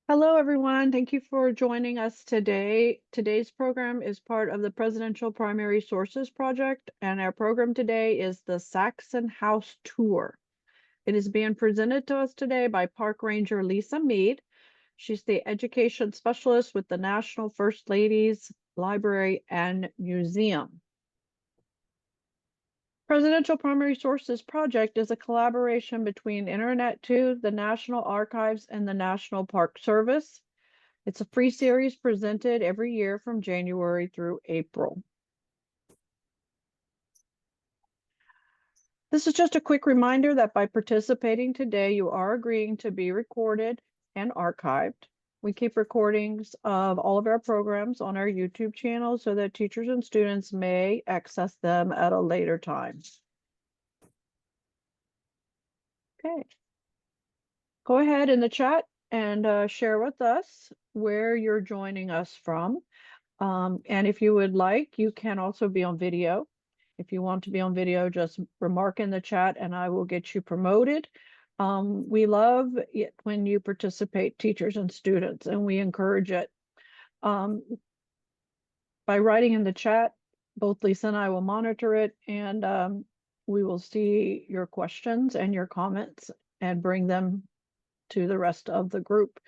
Hello, everyone. Thank you for joining us today. Today's program is part of the Presidential Primary Sources Project, and our program today is the Saxon House Tour. It is being presented to us today by Park Ranger Lisa Mead. She's the education specialist with the National First Ladies Library and Museum. Presidential Primary Sources Project is a collaboration between Internet2, the National Archives, and the National Park Service. It's a free series presented every year from January through April. This is just a quick reminder that by participating today, you are agreeing to be recorded and archived. We keep recordings of all of our programs on our YouTube channel so that teachers and students may access them at a later time. Okay. Go ahead in the chat and share with us where you're joining us from. And if you would like, you can also be on video. If you want to be on video, just remark in the chat and I will get you promoted. We love it when you participate, teachers and students, and we encourage it. By writing in the chat, both Lisa and I will monitor it, and we will see your questions and your comments and bring them to the rest of the group.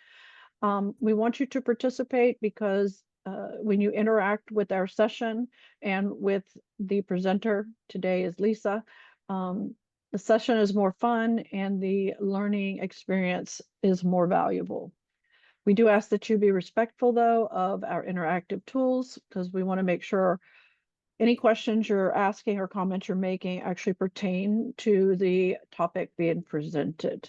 We want you to participate because when you interact with our session and with the presenter, today is Lisa, the session is more fun and the learning experience is more valuable. We do ask that you be respectful, though, of our interactive tools because we want to make sure any questions you're asking or comments you're making actually pertain to the topic being presented.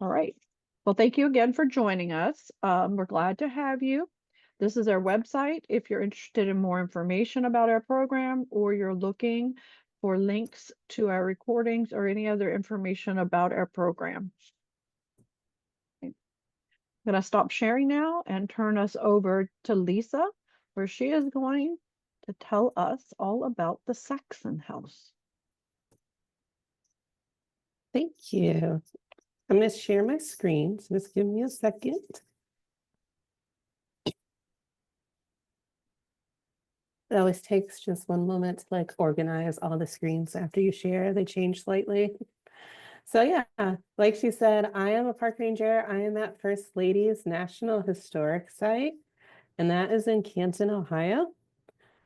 All right. Well, thank you again for joining us. We're glad to have you. This is our website. If you're interested in more information about our program or you're looking for links to our recordings or any other information about our program. Okay. I'm going to stop sharing now and turn us over to Lisa, where she is going to tell us all about the Saxon House. Thank you. I'm going to share my screen, so just give me a second. It always takes just one moment to organize all the screens after you share. They change slightly. So yeah, like she said, I am a park ranger. I am at First Ladies National Historic Site, and that is in Canton, Ohio.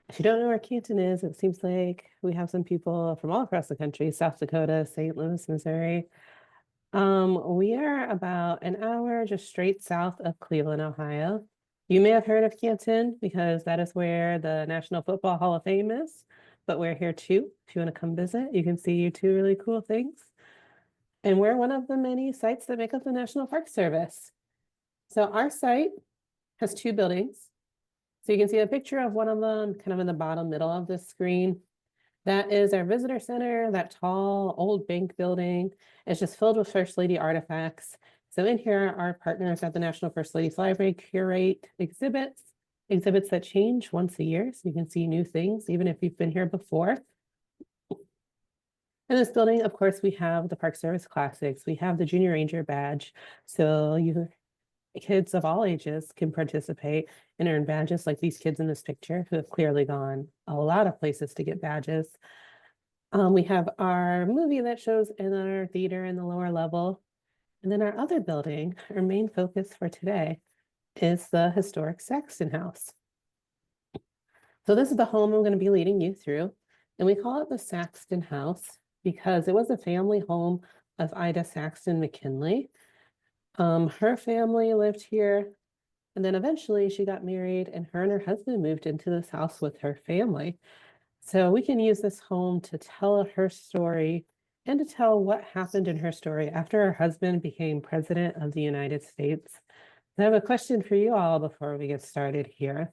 If you don't know where Canton is, it seems like we have some people from all across the country, South Dakota, St. Louis, Missouri. We are about an hour just straight south of Cleveland, Ohio. You may have heard of Canton because that is where the National Football Hall of Fame is, but we're here too. If you want to come visit, you can see two really cool things. And we're one of the many sites that make up the National Park Service. So our site has two buildings. So you can see a picture of one of them kind of in the bottom middle of the screen. That is our visitor center, that tall old bank building. It's just filled with First Lady artifacts. So in here, our partners at the National First Ladies Library curate exhibits that change once a year. So you can see new things, even if you've been here before. In this building, of course, we have the Park Service Classics. We have the Junior Ranger badge. So kids of all ages can participate and earn badges like these kids in this picture who have clearly gone a lot of places to get badges. We have our movie that shows in our theater in the lower level. And then our other building, our main focus for today, is the historic Saxton House. So this is the home I'm going to be leading you through. And we call it the Saxton House because it was a family home of Ida Saxton McKinley. Her family lived here, and then eventually she got married and her husband moved into this house with her family. So we can use this home to tell her story and to tell what happened in her story after her husband became president of the United States. I have a question for you all before we get started here.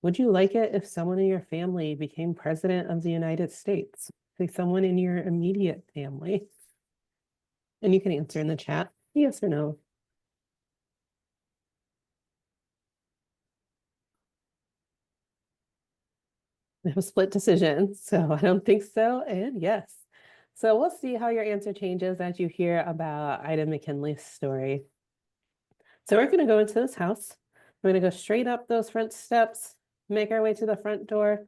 Would you like it if someone in your family became president of the United States? Like someone in your immediate family? And you can answer in the chat, yes or no. We have a split decision, so I don't think so, and yes. So we'll see how your answer changes as you hear about Ida McKinley's story. So we're gonna go into this house. We're gonna go straight up those front steps, make our way to the front door.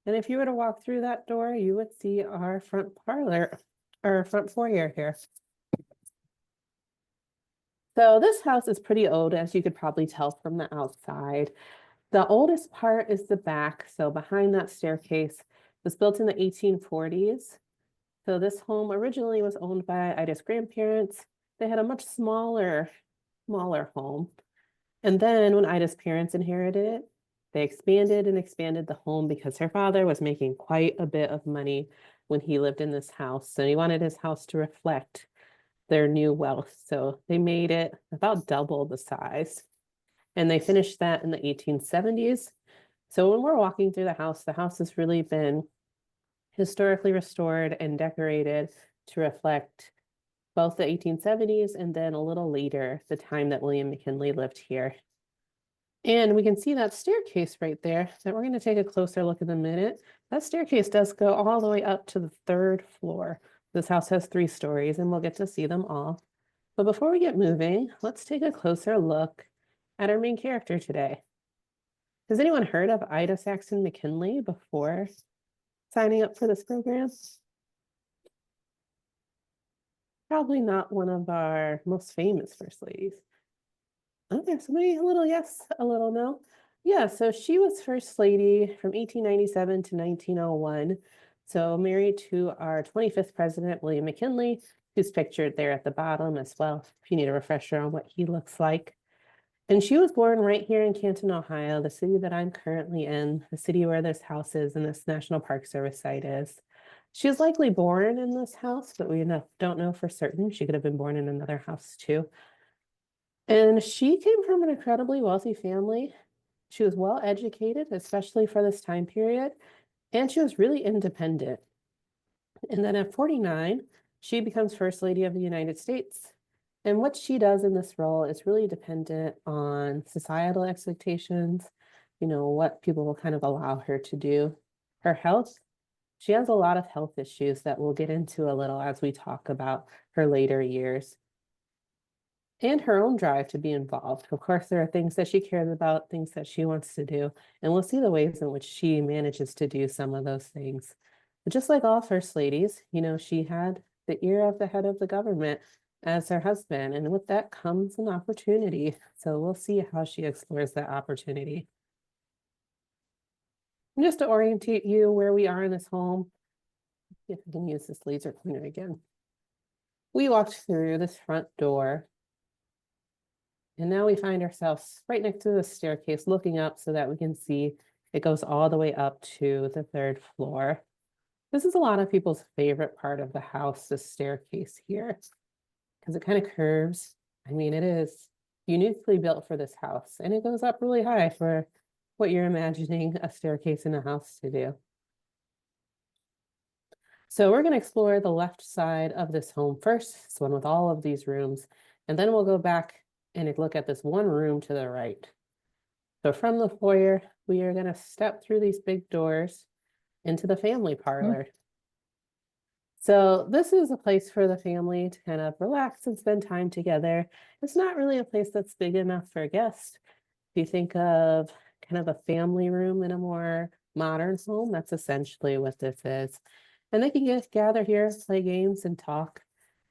And if you were to walk through that door, you would see our front parlor, our front foyer here. So this house is pretty old, as you could probably tell from the outside. The oldest part is the back, so behind that staircase. Was built in the 1840s. So this home originally was owned by Ida's grandparents. They had a much smaller home. And then when Ida's parents inherited it, they expanded and expanded the home because her father was making quite a bit of money when he lived in this house. So he wanted his house to reflect their new wealth. So they made it about double the size. And they finished that in the 1870s. So when we're walking through the house has really been historically restored and decorated to reflect both the 1870s and then a little later, the time that William McKinley lived here. And we can see that staircase right there that we're going to take a closer look in a minute. That staircase does go all the way up to the 3rd floor. This house has 3 stories and we'll get to see them all. But before we get moving, let's take a closer look at our main character today. Has anyone heard of Ida Saxton McKinley before signing up for this program? Probably not one of our most famous first ladies. Oh, there's somebody, a little yes, a little no. Yeah, so she was first lady from 1897 to 1901. So married to our 25th president, William McKinley, who's pictured there at the bottom as well, if you need a refresher on what he looks like. And she was born right here in Canton, Ohio, the city that I'm currently in, the city where this house is and this National Park Service site is. She was likely born in this house, but we don't know for certain. She could have been born in another house too. And she came from an incredibly wealthy family. She was well educated, especially for this time period, and she was really independent. And then at 49, she becomes First Lady of the United States. And what she does in this role is really dependent on societal expectations, what people will kind of allow her to do. Her health, she has a lot of health issues that we'll get into a little as we talk about her later years. And her own drive to be involved. Of course, there are things that she cares about, things that she wants to do, and we'll see the ways in which she manages to do some of those things. But just like all first ladies, she had the ear of the head of the government as her husband, and with that comes an opportunity. So we'll see how she explores that opportunity. And just to orientate you where we are in this home, if I can use this laser pointer again. We walked through this front door. And now we find ourselves right next to the staircase looking up so that we can see it goes all the way up to the 3rd floor. This is a lot of people's favorite part of the house, the staircase here, because it kind of curves. I mean, it is uniquely built for this house, and it goes up really high for what you're imagining a staircase in a house to do. So we're going to explore the left side of this home first, this one with all of these rooms, and then we'll go back and look at this one room to the right. So from the foyer, we are going to step through these big doors into the family parlor. So this is a place for the family to kind of relax and spend time together. It's not really a place that's big enough for guests. If you think of kind of a family room in a more modern home, that's essentially what this is. And they can just gather here, play games and talk.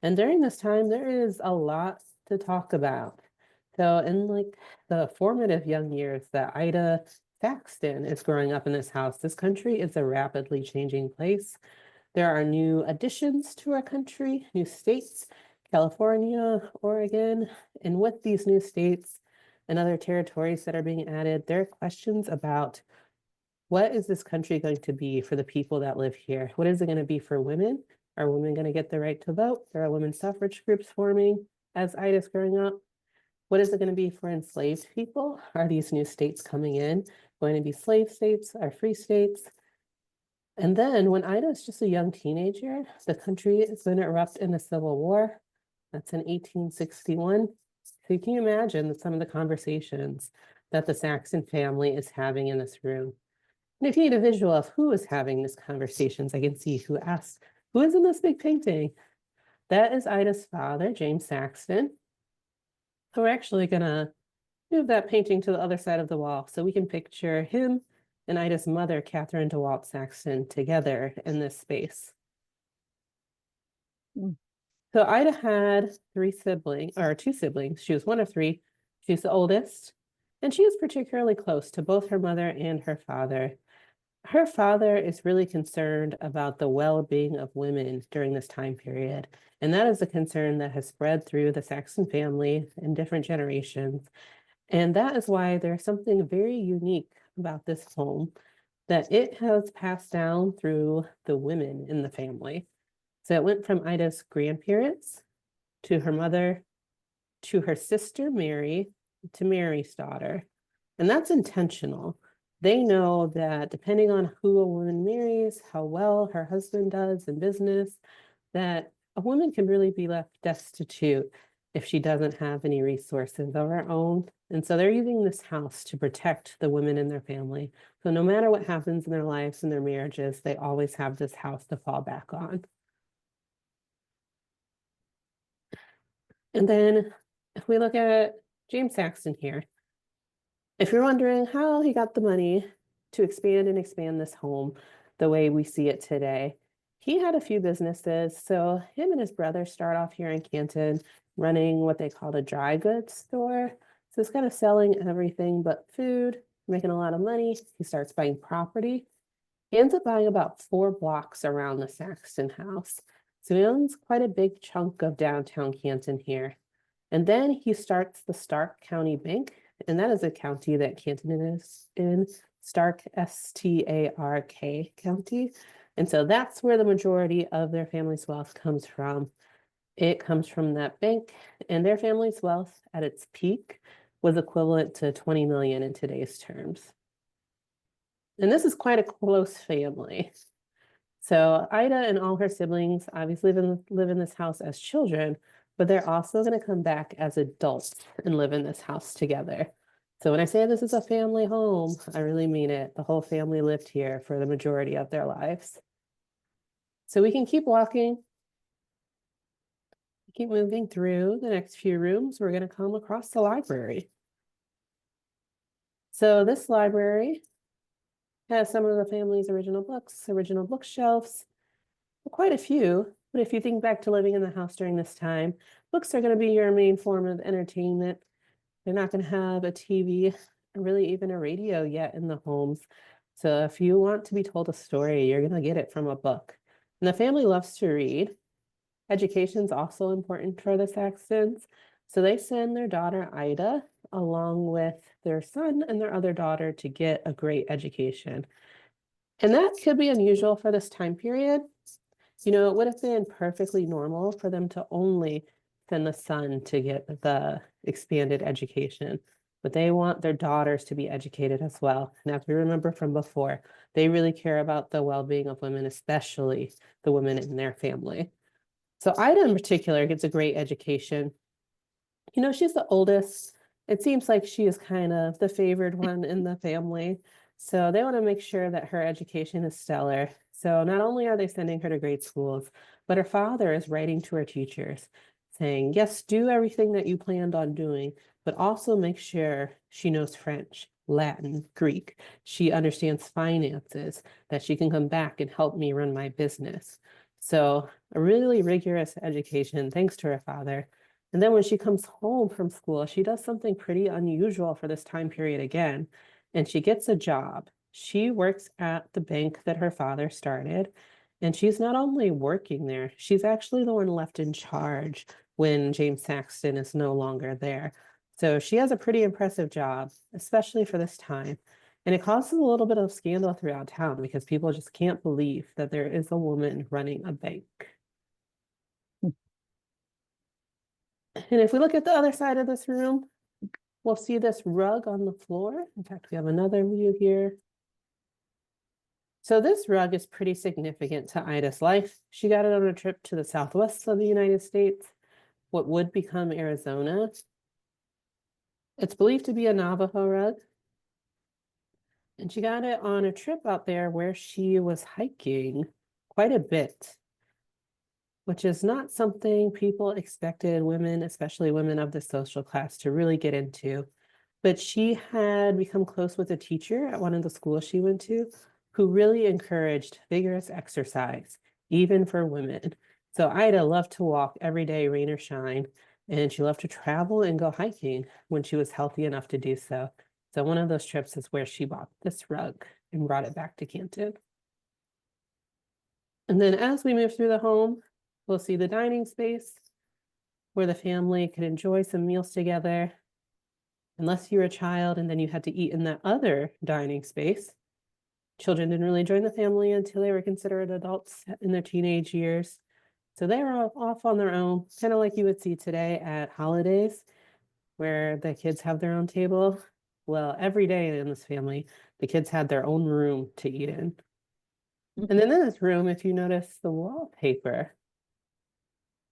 And during this time, there is a lot to talk about. So in the formative young years that Ida Saxton is growing up in this house, this country is a rapidly changing place. There are new additions to our country, new states, California, Oregon, and with these new states and other territories that are being added, there are questions about what is this country going to be for the people that live here? What is it going to be for women? Are women going to get the right to vote? There are women's suffrage groups forming as Ida's growing up. What is it going to be for enslaved people? Are these new states coming in going to be slave states or free states? And then when Ida is just a young teenager, the country is going to erupt in the Civil War. That's in 1861. So you can imagine some of the conversations that the Saxton family is having in this room. And if you need a visual of who is having these conversations, I can see who asked, who is in this big painting? That is Ida's father, James Saxton. So we're actually gonna move that painting to the other side of the wall so we can picture him and Ida's mother, Catherine DeWalt Saxton, together in this space. Mm. So Ida had three siblings, or two siblings. She was one of three. She's the oldest, and she was particularly close to both her mother and her father. Her father is really concerned about the well-being of women during this time period, and that is a concern that has spread through the Saxon family in different generations. And that is why there's something very unique about this home, that it has passed down through the women in the family. So it went from Ida's grandparents to her mother to her sister Mary to Mary's daughter. And that's intentional. They know that depending on who a woman marries, how well her husband does in business, that a woman can really be left destitute if she doesn't have any resources of her own. And so they're using this house to protect the women in their family. So no matter what happens in their lives and their marriages, they always have this house to fall back on. And then if we look at James Saxton here, if you're wondering how he got the money to expand this home the way we see it today, he had a few businesses. So him and his brother start off here in Canton running what they called a dry goods store. So it's kind of selling everything but food, making a lot of money. He starts buying property. He ends up buying about 4 blocks around the Saxton house. So he owns quite a big chunk of downtown Canton here. And then he starts the Stark County Bank, and that is a county that Canton is in, Stark, Stark County. And so that's where the majority of their family's wealth comes from. It comes from that bank, and their family's wealth at its peak was equivalent to 20 million in today's terms. And this is quite a close family. So Ida and all her siblings obviously live in this house as children, but they're also going to come back as adults and live in this house together. So when I say this is a family home, I really mean it. The whole family lived here for the majority of their lives. So we can keep walking, keep moving through the next few rooms. We're going to come across the library. So this library has some of the family's original books, original bookshelves, quite a few. But if you think back to living in the house during this time, books are going to be your main form of entertainment. They're not going to have a TV, or really even a radio yet in the homes. So if you want to be told a story, you're going to get it from a book. And the family loves to read. Education's also important for the Saxtons. So they send their daughter Ida along with their son and their other daughter to get a great education. And that could be unusual for this time period. You know, it would have been perfectly normal for them to only send the son to get the expanded education, but they want their daughters to be educated as well. And as we remember from before, they really care about the well-being of women, especially the women in their family. So Ida in particular gets a great education. You know, she's the oldest. It seems like she is kind of the favored one in the family. So they want to make sure that her education is stellar. So not only are they sending her to great schools, but her father is writing to her teachers saying, yes, do everything that you planned on doing, but also make sure she knows French, Latin, Greek. She understands finances, that she can come back and help me run my business. So a really rigorous education, thanks to her father. And then when she comes home from school, she does something pretty unusual for this time period again, and she gets a job. She works at the bank that her father started, and she's not only working there, she's actually the one left in charge when James Saxton is no longer there. So she has a pretty impressive job, especially for this time. And it causes a little bit of scandal throughout town because people just can't believe that there is a woman running a bank. And if we look at the other side of this room, we'll see this rug on the floor. In fact, we have another view here. So this rug is pretty significant to Ida's life. She got it on a trip to the southwest of the United States, what would become Arizona. It's believed to be a Navajo rug. And she got it on a trip out there where she was hiking quite a bit. which is not something people expected women, especially women of the social class, to really get into. But she had become close with a teacher at one of the schools she went to who really encouraged vigorous exercise, even for women. So Ida loved to walk every day, rain or shine, and she loved to travel and go hiking when she was healthy enough to do so. So one of those trips is where she bought this rug and brought it back to Canton. And then as we move through the home, we'll see the dining space where the family could enjoy some meals together. Unless you were a child and then you had to eat in that other dining space. Children didn't really join the family until they were considered adults in their teenage years. So they were off on their own, kind of like you would see today at holidays, where the kids have their own table. Well, every day in this family, the kids had their own room to eat in. And then in this room, if you notice the wallpaper,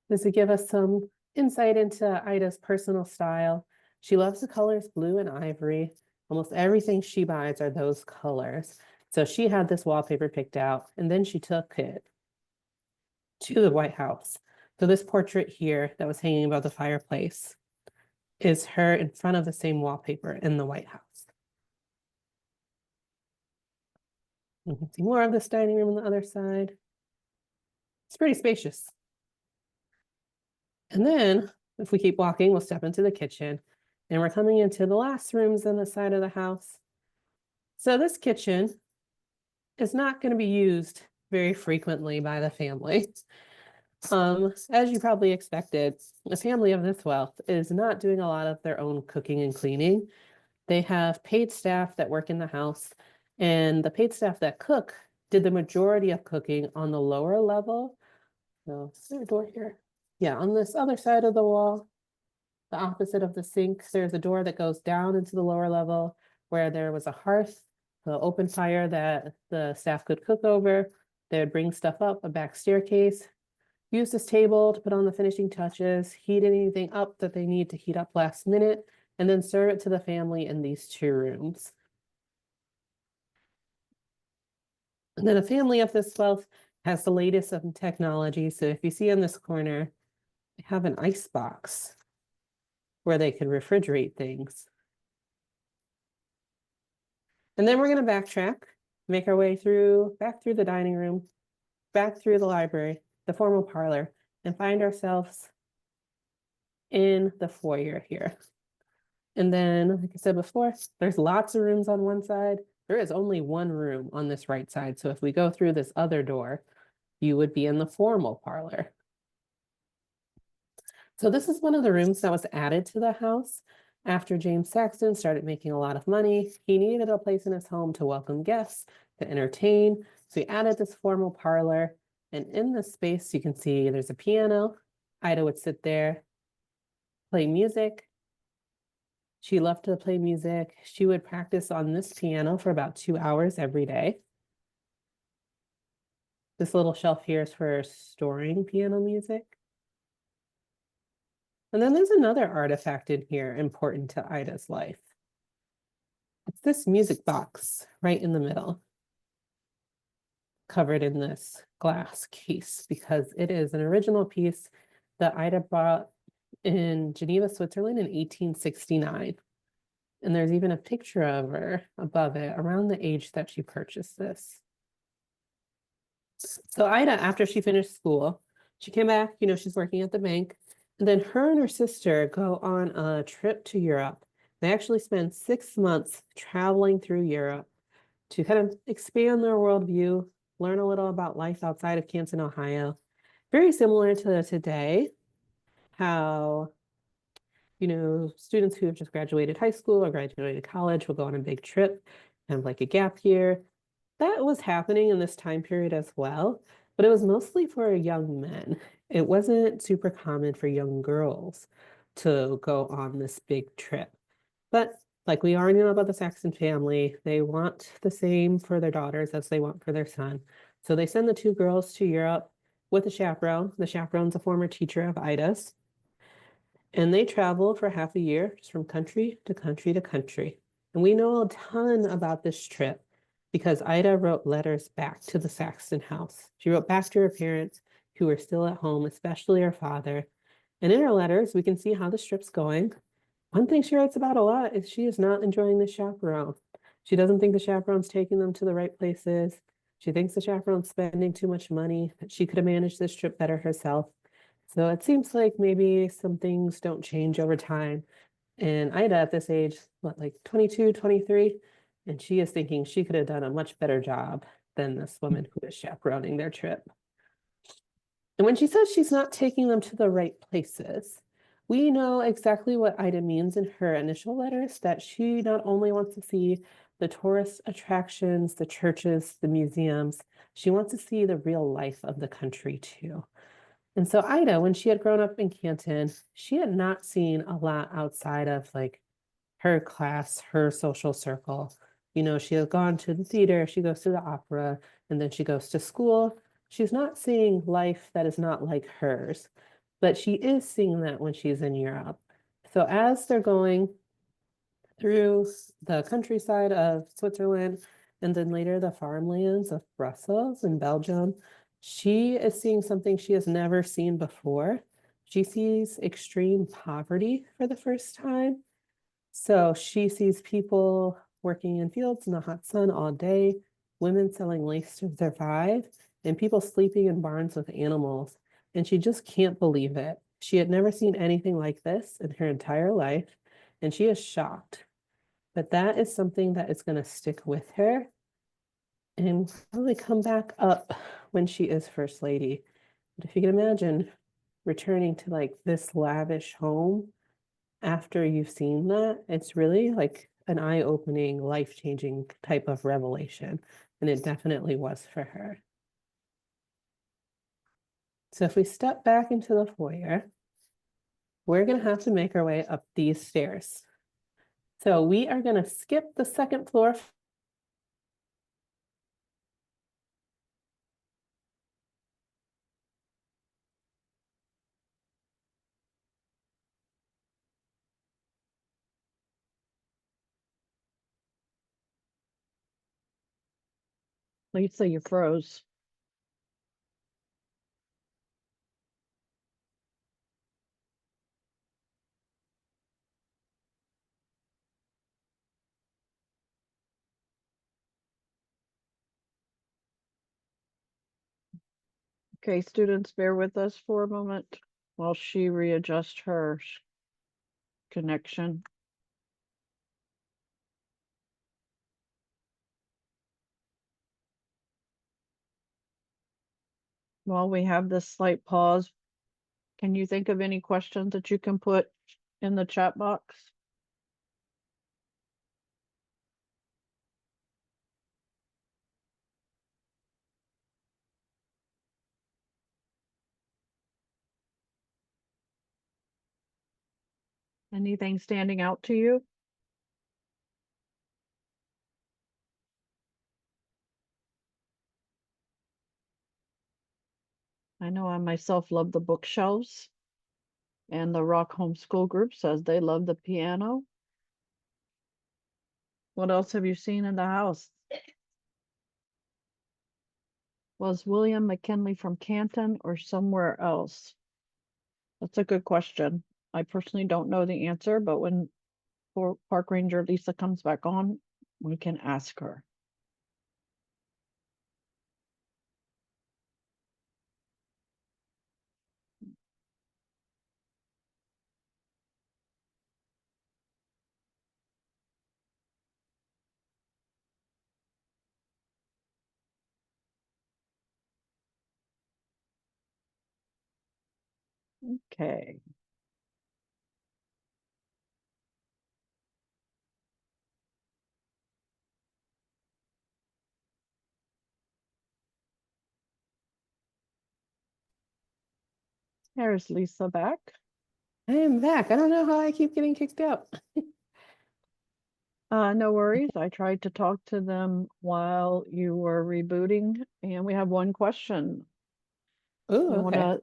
this would give us some insight into Ida's personal style. She loves the colors blue and ivory. Almost everything she buys are those colors. So she had this wallpaper picked out, and then she took it to the White House. So this portrait here that was hanging above the fireplace is her in front of the same wallpaper in the White House. You can see more of this dining room on the other side. It's pretty spacious. And then if we keep walking, we'll step into the kitchen, and we're coming into the last rooms on the side of the house. So this kitchen is not going to be used very frequently by the family. As you probably expected, a family of this wealth is not doing a lot of their own cooking and cleaning. They have paid staff that work in the house, and the paid staff that cook did the majority of cooking on the lower level. So is there a door here? Yeah, on this other side of the wall, the opposite of the sink, there's a door that goes down into the lower level where there was a hearth, the open fire that the staff could cook over. They would bring stuff up a back staircase, use this table to put on the finishing touches, heat anything up that they need to heat up last minute, and then serve it to the family in these two rooms. And then a family of this wealth has the latest of technology. So if you see in this corner, they have an ice box where they can refrigerate things. And then we're going to backtrack, make our way back through the dining room, back through the library, the formal parlor, and find ourselves in the foyer here. And then, like I said before, there's lots of rooms on one side. There is only one room on this right side. So if we go through this other door, you would be in the formal parlor. So this is one of the rooms that was added to the house after James Saxton started making a lot of money. He needed a place in his home to welcome guests, to entertain. So he added this formal parlor. And in this space, you can see there's a piano. Ida would sit there, play music. She loved to play music. She would practice on this piano for about 2 hours every day. This little shelf here is for storing piano music. And then there's another artifact in here important to Ida's life. It's this music box right in the middle, covered in this glass case, because it is an original piece that Ida bought in Geneva, Switzerland in 1869. And there's even a picture of her above it around the age that she purchased this. So Ida, after she finished school, she came back, she's working at the bank. And then her and her sister go on a trip to Europe. They actually spend 6 months traveling through Europe to kind of expand their worldview, learn a little about life outside of Canton, Ohio. Very similar to today, how, students who have just graduated high school or graduated college will go on a big trip, kind of like a gap year. That was happening in this time period as well, but it was mostly for young men. It wasn't super common for young girls to go on this big trip. But like we already know about the Saxton family, they want the same for their daughters as they want for their son. So they send the two girls to Europe with a chaperone. The chaperone's a former teacher of Ida's. And they travel for half a year, just from country to country to country. And we know a ton about this trip because Ida wrote letters back to the Saxton house. She wrote back to her parents, who are still at home, especially her father. And in her letters, we can see how the trip's going. One thing she writes about a lot is she is not enjoying the chaperone. She doesn't think the chaperone's taking them to the right places. She thinks the chaperone's spending too much money, that she could have managed this trip better herself. So it seems like maybe some things don't change over time. And Ida at this age, what, like 22, 23, and she is thinking she could have done a much better job than this woman who is chaperoning their trip. And when she says she's not taking them to the right places, we know exactly what Ida means in her initial letters, that she not only wants to see the tourist attractions, the churches, the museums, she wants to see the real life of the country too. And so Ida, when she had grown up in Canton, she had not seen a lot outside of like her class, her social circle. You know, she has gone to the theater, she goes to the opera, and then she goes to school. She's not seeing life that is not like hers, but she is seeing that when she's in Europe. So as they're going through the countryside of Switzerland and then later the farmlands of Brussels and Belgium, she is seeing something she has never seen before. She sees extreme poverty for the first time. So she sees people working in fields in the hot sun all day, women selling lace to survive, and people sleeping in barns with animals. And she just can't believe it. She had never seen anything like this in her entire life, and she is shocked. But that is something that is going to stick with her and probably come back up when she is First Lady. But if you can imagine returning to like this lavish home after you've seen that, it's really like an eye-opening, life-changing type of revelation. And it definitely was for her. So if we step back into the foyer, we're going to have to make our way up these stairs. So we are going to skip the second floor. Lisa, you froze. Okay, students, bear with us for a moment while she readjusts her connection. While we have this slight pause, can you think of any questions that you can put in the chat box? Anything standing out to you? I know I myself love the bookshelves, and the Rock Homeschool Group says they love the piano. What else have you seen in the house? Was William McKinley from Canton or somewhere else? That's a good question. I personally don't know the answer, but when Park Ranger Lisa comes back on, we can ask her. Okay. There's Lisa back. I am back. I don't know how I keep getting kicked out. No worries. I tried to talk to them while you were rebooting, and we have one question. Oh, You okay. wanna,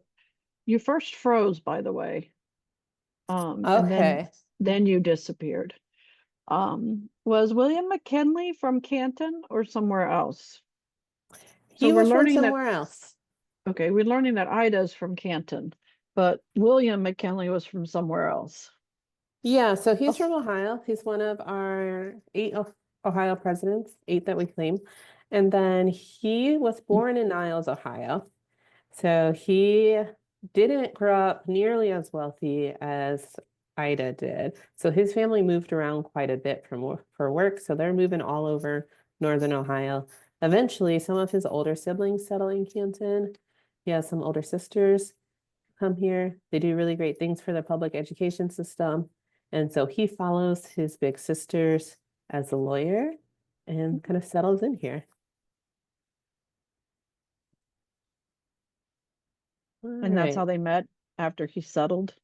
you first froze, by the way. And Okay. then you disappeared. Was William McKinley from Canton or somewhere else? So He we're was from learning that somewhere else. Okay, we're learning that Ida's from Canton, but William McKinley was from somewhere else. Yeah, so he's Oh, from Ohio. He's one of our eight Ohio presidents, eight that we claim. And then he was born in Niles, Ohio. So he didn't grow up nearly as wealthy as Ida did. So his family moved around quite a bit for work. So they're moving all over Northern Ohio. Eventually, some of his older siblings settle in Canton. He has some older sisters come here. They do really great things for the public education system. And so he follows his big sisters as a lawyer and kind of settles in here. All and that's how right. they met after he settled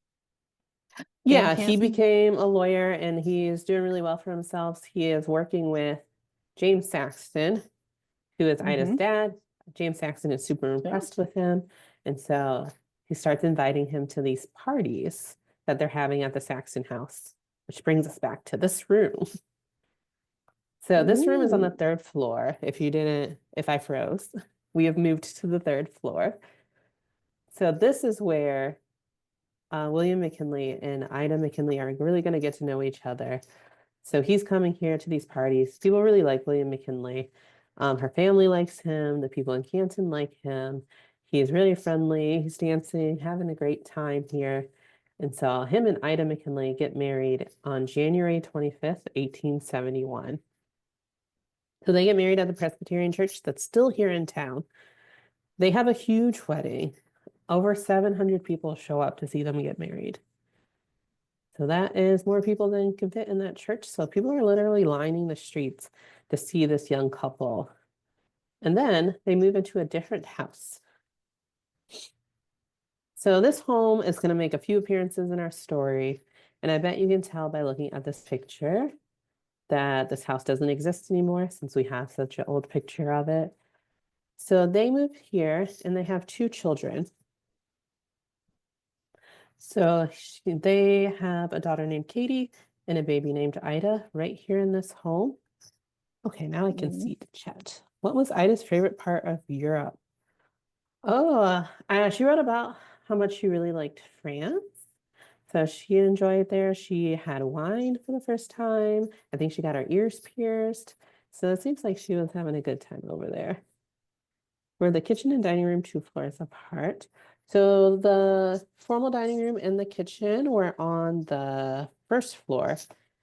in Yeah, he Canton. became a lawyer and he's doing really well for himself. He is working with James Saxton, who is Ida's Mm-hmm. dad. James Saxton is super Yeah. impressed with him. And so he starts inviting him to these parties that they're having at the Saxton house, which brings us back to this room. So this room is on the Ooh. third floor. If I froze, we have moved to the third floor. So this is where William McKinley and Ida McKinley are really going to get to know each other. So he's coming here to these parties. People really like William McKinley. Her family likes him. The people in Canton like him. He's really friendly. He's dancing, having a great time here. And so him and Ida McKinley get married on January 25th, 1871. So they get married at the Presbyterian church that's still here in town. They have a huge wedding. Over 700 people show up to see them get married. So that is more people than can fit in that church. So people are literally lining the streets to see this young couple. And then they move into a different house. So this home is going to make a few appearances in our story. And I bet you can tell by looking at this picture that this house doesn't exist anymore since we have such an old picture of it. So they move here and they have two children. So they have a daughter named Katie and a baby named Ida right here in this home. Okay, now I can Mhm. see the chat. What was Ida's favorite part of Europe? Oh, she wrote about how much she really liked France. So she enjoyed there. She had wine for the first time. I think she got her ears pierced. So it seems like she was having a good time over there. Were the kitchen and dining room 2 floors apart? So the formal dining room and the kitchen were on the first floor.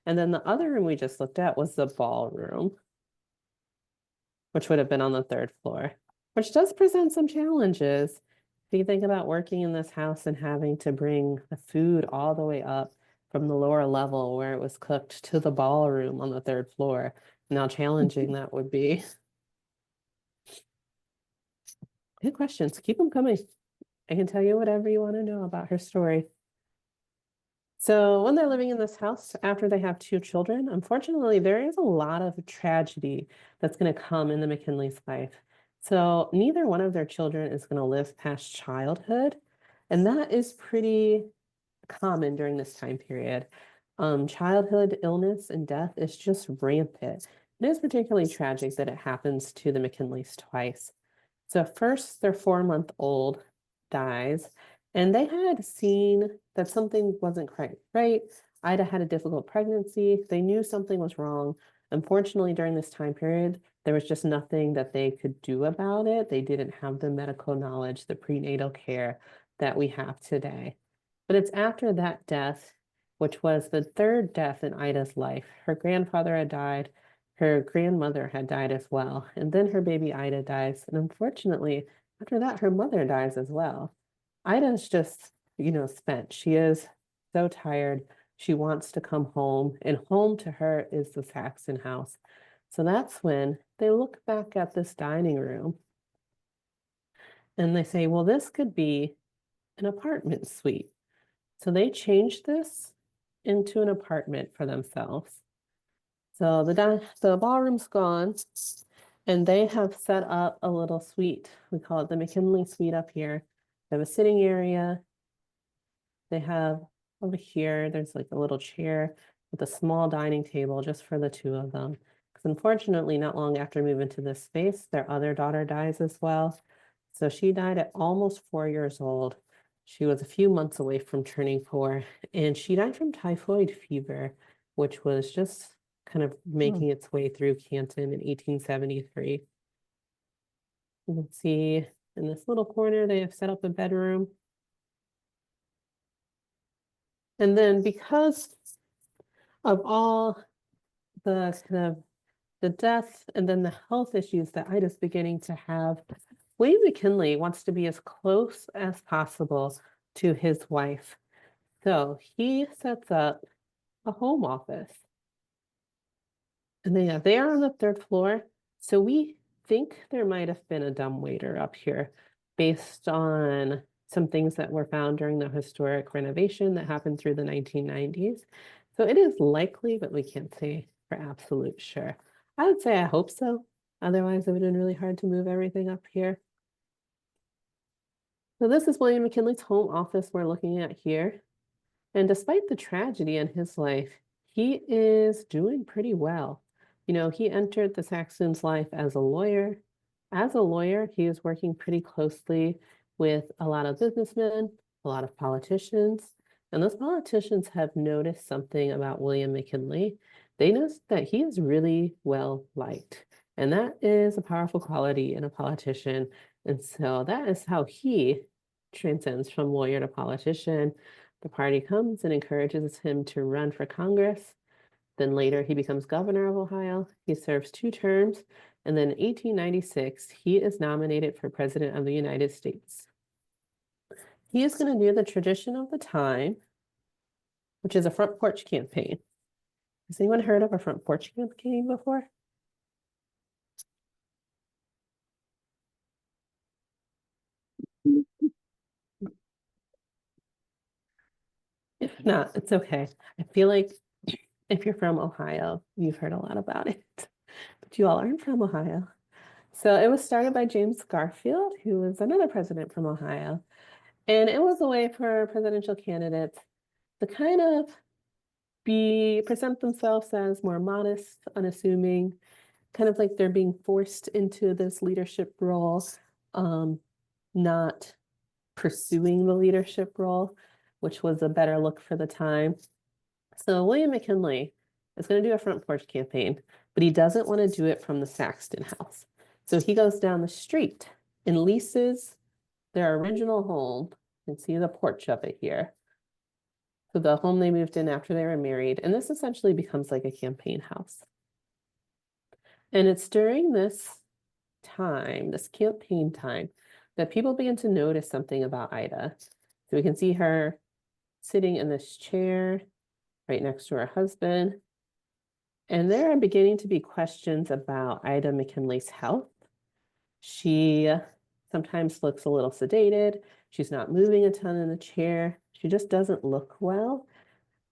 And then the other room we just looked at was the ballroom, which would have been on the third floor, which does present some challenges. If you think about working in this house and having to bring the food all the way up from the lower level where it was cooked to the ballroom on the third floor, and how challenging that would be. Good questions. Keep them coming. I can tell you whatever you want to know about her story. So when they're living in this house after they have two children, unfortunately, there is a lot of tragedy that's going to come in the McKinley's life. So neither one of their children is going to live past childhood. And that is pretty common during this time period. Childhood illness and death is just rampant. It is particularly tragic that it happens to the McKinleys twice. So first, their 4-month-old dies, and they had seen that something wasn't quite right. Ida had a difficult pregnancy. They knew something was wrong. Unfortunately, during this time period, there was just nothing that they could do about it. They didn't have the medical knowledge, the prenatal care that we have today. But it's after that death, which was the third death in Ida's life. Her grandfather had died. Her grandmother had died as well. And then her baby Ida dies. And unfortunately, after that, her mother dies as well. Ida's just, spent. She is so tired. She wants to come home, and home to her is the Saxton house. So that's when they look back at this dining room and they say, well, this could be an apartment suite. So they changed this into an apartment for themselves. So the ballroom's gone, and they have set up a little suite. We call it the McKinley suite up here. They have a sitting area. They have over here, there's like a little chair with a small dining table just for the two of them. Because unfortunately, not long after moving to this space, their other daughter dies as well. So she died at almost 4 years old. She was a few months away from turning 4, and she died from typhoid fever, which was just kind of Mm. making its way through Canton in 1873. You can see in this little corner, they have set up a bedroom. And then because of all the kind of the death and then the health issues that Ida's beginning to have, William McKinley wants to be as close as possible to his wife. So he sets up a home office. And they are on the 3rd floor. So we think there might have been a dumbwaiter up here based on some things that were found during the historic renovation that happened through the 1990s. So it is likely, but we can't say for absolute sure. I would say I hope so. Otherwise, it would have been really hard to move everything up here. So this is William McKinley's home office we're looking at here. And despite the tragedy in his life, he is doing pretty well. You know, he entered the Saxton's life as a lawyer. As a lawyer, he is working pretty closely with a lot of businessmen, a lot of politicians, and those politicians have noticed something about William McKinley. They noticed that he is really well liked, and that is a powerful quality in a politician. And so that is how he transcends from lawyer to politician. The party comes and encourages him to run for Congress. Then later he becomes governor of Ohio. He serves 2 terms. And then in 1896, he is nominated for president of the United States. He is going to do the tradition of the time, which is a front porch campaign. Has anyone heard of a front porch campaign before? If not, it's okay. I feel like if you're from Ohio, you've heard a lot about it, but you all aren't from Ohio. So it was started by James Garfield, who was another president from Ohio. And it was a way for presidential candidates to kind of present themselves as more modest, unassuming, kind of like they're being forced into this leadership role, not pursuing the leadership role, which was a better look for the time. So William McKinley is going to do a front porch campaign, but he doesn't want to do it from the Saxton house. So he goes down the street and leases their original home. You can see the porch of it here. So the home they moved in after they were married, and this essentially becomes like a campaign house. And it's during this time, this campaign time, that people begin to notice something about Ida. So we can see her sitting in this chair right next to her husband. And there are beginning to be questions about Ida McKinley's health. She sometimes looks a little sedated. She's not moving a ton in the chair. She just doesn't look well.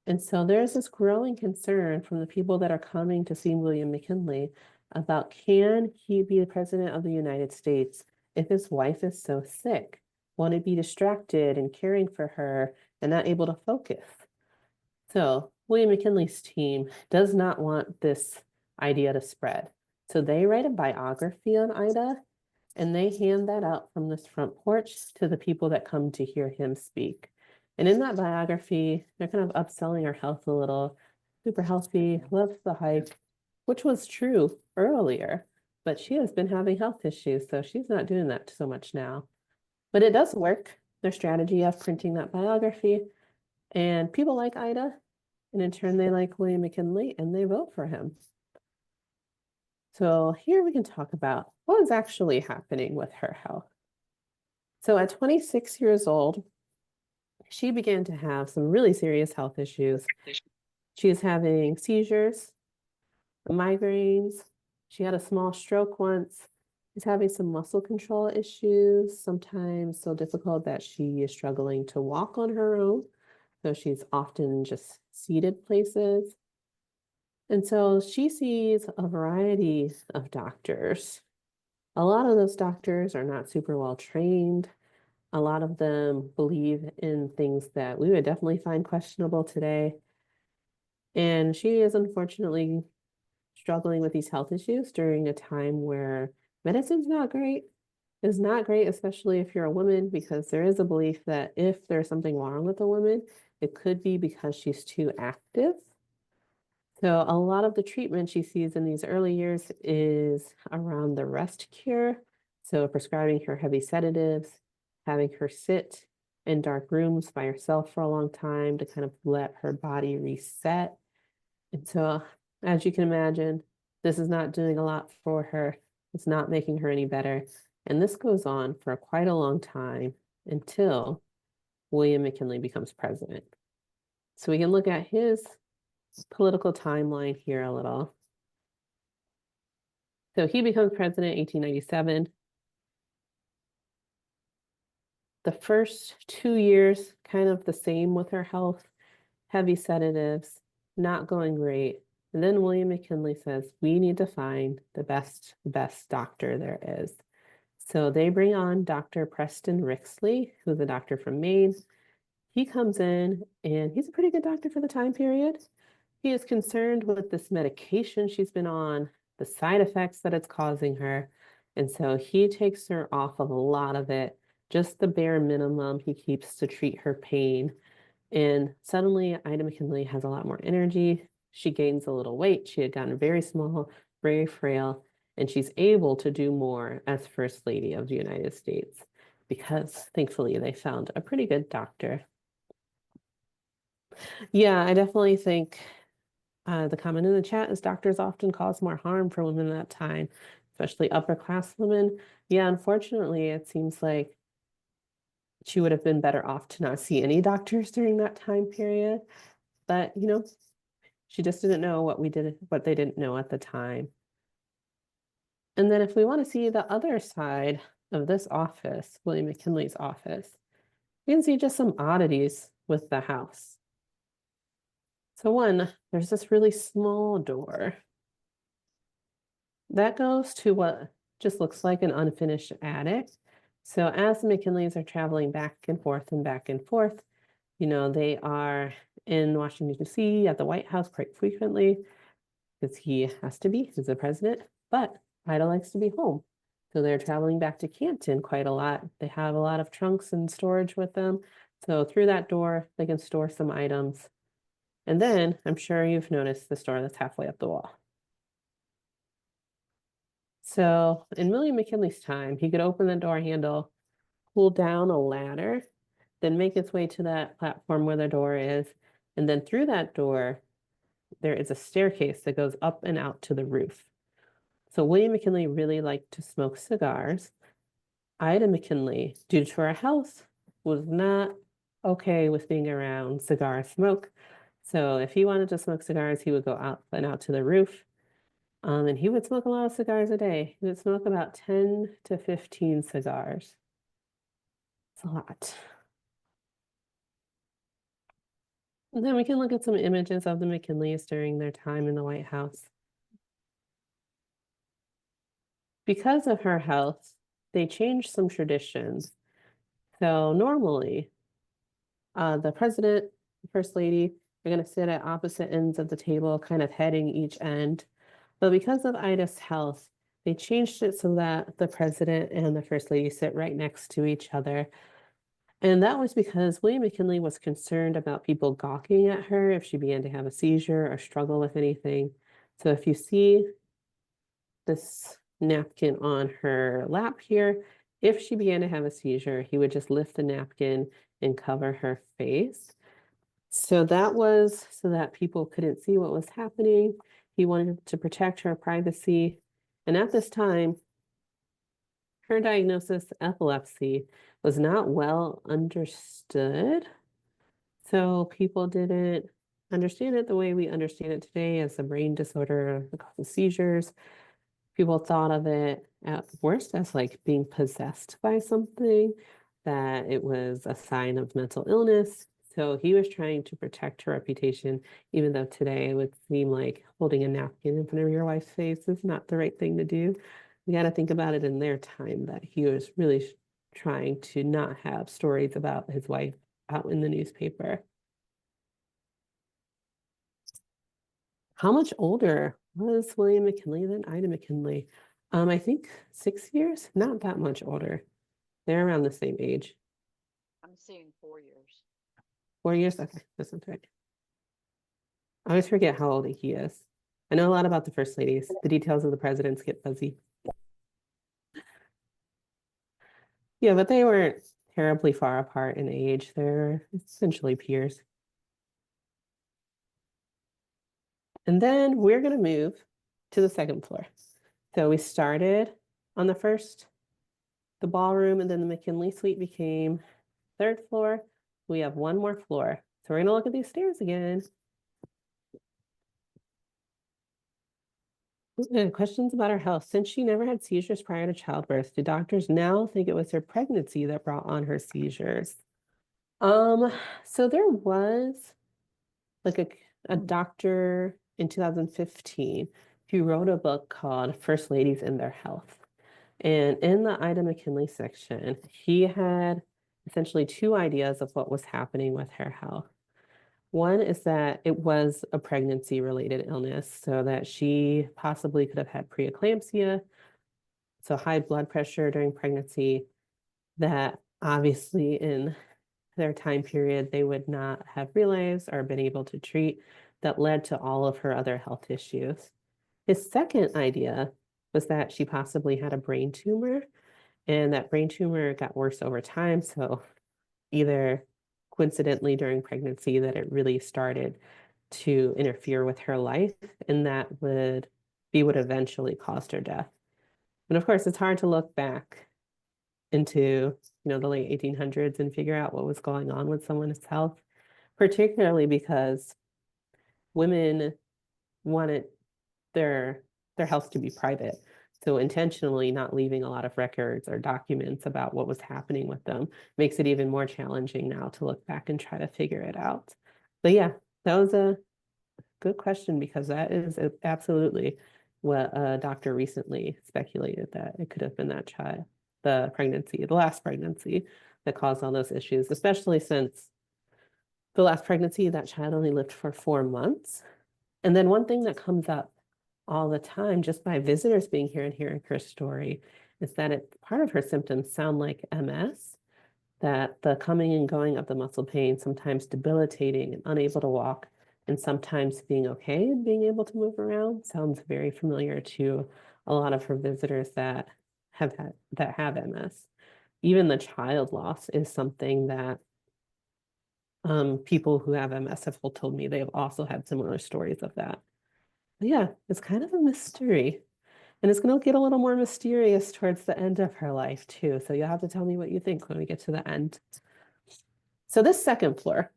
And so there's this growing concern from the people that are coming to see William McKinley about, can he be the president of the United States if his wife is so sick? Won't he be distracted and caring for her and not able to focus? So William McKinley's team does not want this idea to spread. So they write a biography on Ida and they hand that out from this front porch to the people that come to hear him speak. And in that biography, they're kind of upselling her health a little. Super healthy, loves the hike, which was true earlier, but she has been having health issues, so she's not doing that so much now. But it does work, their strategy of printing that biography. And people like Ida, and in turn, they like William McKinley, and they vote for him. So here we can talk about what is actually happening with her health. So at 26 years old, she began to have some really serious health issues. She is having seizures, migraines. She had a small stroke once. She's having some muscle control issues, sometimes so difficult that she is struggling to walk on her own. So she's often just seated places. And so she sees a variety of doctors. A lot of those doctors are not super well trained. A lot of them believe in things that we would definitely find questionable today. And she is unfortunately struggling with these health issues during a time where medicine's not great is not great, especially if you're a woman, because there is a belief that if there's something wrong with a woman, it could be because she's too active. So a lot of the treatment she sees in these early years is around the rest cure. So prescribing her heavy sedatives, having her sit in dark rooms by herself for a long time to kind of let her body reset. And so, as you can imagine, this is not doing a lot for her. It's not making her any better. And this goes on for quite a long time until William McKinley becomes president. So we can look at his political timeline here a little. So he becomes president in 1897. The first 2 years, kind of the same with her health, heavy sedatives, not going great. And then William McKinley says, we need to find the best doctor there is. So they bring on Dr. Preston Rixley, who's a doctor from Maine. He comes in and he's a pretty good doctor for the time period. He is concerned with this medication she's been on, the side effects that it's causing her. And so he takes her off of a lot of it, just the bare minimum he keeps to treat her pain. And suddenly, Ida McKinley has a lot more energy. She gains a little weight. She had gotten very small, very frail, and she's able to do more as First Lady of the United States because thankfully they found a pretty good doctor. Yeah, I definitely think the comment in the chat is doctors often cause more harm for women at that time, especially upper class women. Yeah, unfortunately, it seems like she would have been better off to not see any doctors during that time period. But, she just didn't know what they didn't know at the time. And then if we want to see the other side of this office, William McKinley's office, we can see just some oddities with the house. So one, there's this really small door that goes to what just looks like an unfinished attic. So as the McKinleys are traveling back and forth and back and forth, they are in Washington, D.C. at the White House quite frequently because he has to be, he's the president, but Ida likes to be home. So they're traveling back to Canton quite a lot. They have a lot of trunks and storage with them. So through that door, they can store some items. And then I'm sure you've noticed the door that's halfway up the wall. So in William McKinley's time, he could open the door handle, pull down a ladder, then make its way to that platform where the door is. And then through that door, there is a staircase that goes up and out to the roof. So William McKinley really liked to smoke cigars. Ida McKinley, due to her health, was not okay with being around cigar smoke. So if he wanted to smoke cigars, he would go out and out to the roof. And he would smoke a lot of cigars a day. He would smoke about 10 to 15 cigars. It's a lot. And then we can look at some images of the McKinleys during their time in the White House. Because of her health, they changed some traditions. So normally, the president, the first lady, are going to sit at opposite ends of the table, kind of heading each end. But because of Ida's health, they changed it so that the president and the first lady sit right next to each other. And that was because William McKinley was concerned about people gawking at her if she began to have a seizure or struggle with anything. So if you see this napkin on her lap here, if she began to have a seizure, he would just lift the napkin and cover her face. So that was so that people couldn't see what was happening. He wanted to protect her privacy. And at this time, her diagnosis, epilepsy, was not well understood. So people didn't understand it the way we understand it today as a brain disorder that causes seizures. People thought of it at worst as like being possessed by something, that it was a sign of mental illness. So he was trying to protect her reputation, even though today it would seem like holding a napkin in front of your wife's face is not the right thing to do. We got to think about it in their time that he was really trying to not have stories about his wife out in the newspaper. How much older was William McKinley than Ida McKinley? I think 6 years, not that much older. They're around the same age. I'm seeing 4 years. 4 years? Okay, that sounds right. I always forget how old he is. I know a lot about the first ladies. The details of the presidents get fuzzy. Yeah, but they weren't terribly far apart in age. They're essentially peers. And then we're going to move to the second floor. So we started on the first, the ballroom, and then the McKinley suite became third floor. We have one more floor. So we're going to look at these stairs again. Questions about her health. Since she never had seizures prior to childbirth, do doctors now think it was her pregnancy that brought on her seizures? So there was like a doctor in 2015 who wrote a book called First Ladies and Their Health. And in the Ida McKinley section, he had essentially two ideas of what was happening with her health. One is that it was a pregnancy related illness, so that she possibly could have had preeclampsia, so high blood pressure during pregnancy, that obviously in their time period they would not have realized or been able to treat, that led to all of her other health issues. His second idea was that she possibly had a brain tumor, and that brain tumor got worse over time. So either coincidentally during pregnancy that it really started to interfere with her life, and that would be what eventually caused her death. And of course, it's hard to look back into the late 1800s and figure out what was going on with someone's health, particularly because women wanted their health to be private. So intentionally not leaving a lot of records or documents about what was happening with them makes it even more challenging now to look back and try to figure it out. But yeah, that was a good question, because that is absolutely what a doctor recently speculated, that it could have been that child, the last pregnancy that caused all those issues, especially since the last pregnancy, that child only lived for 4 months. And then one thing that comes up all the time just by visitors being here and hearing her story is that part of her symptoms sound like MS, that the coming and going of the muscle pain, sometimes debilitating and unable to walk, and sometimes being okay and being able to move around, sounds very familiar to a lot of her visitors that have MS. Even the child loss is something that people who have MS have told me they have also had similar stories of that. But yeah, it's kind of a mystery. And it's going to get a little more mysterious towards the end of her life, too. So you'll have to tell me what you think when we get to the end. So this second floor,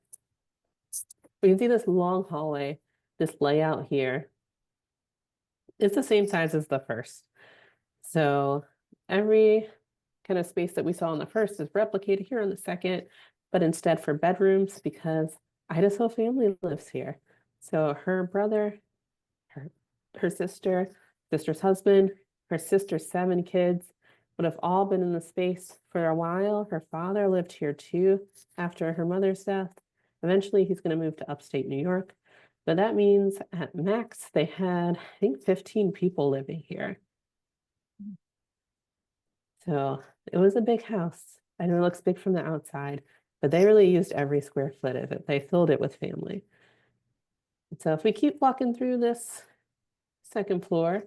we can see this long hallway, this layout here. It's the same size as the first. So every kind of space that we saw in the first is replicated here in the second, but instead for bedrooms, because Ida's whole family lives here. So her brother, her sister's husband, her sister's 7 kids would have all been in the space for a while. Her father lived here too after her mother's death. Eventually, he's going to move to upstate New York. But that means at max, they had, I think, 15 people living here. So it was a big house. I know it looks big from the outside, but they really used every square foot of it. They filled it with family. So if we keep walking through this second floor,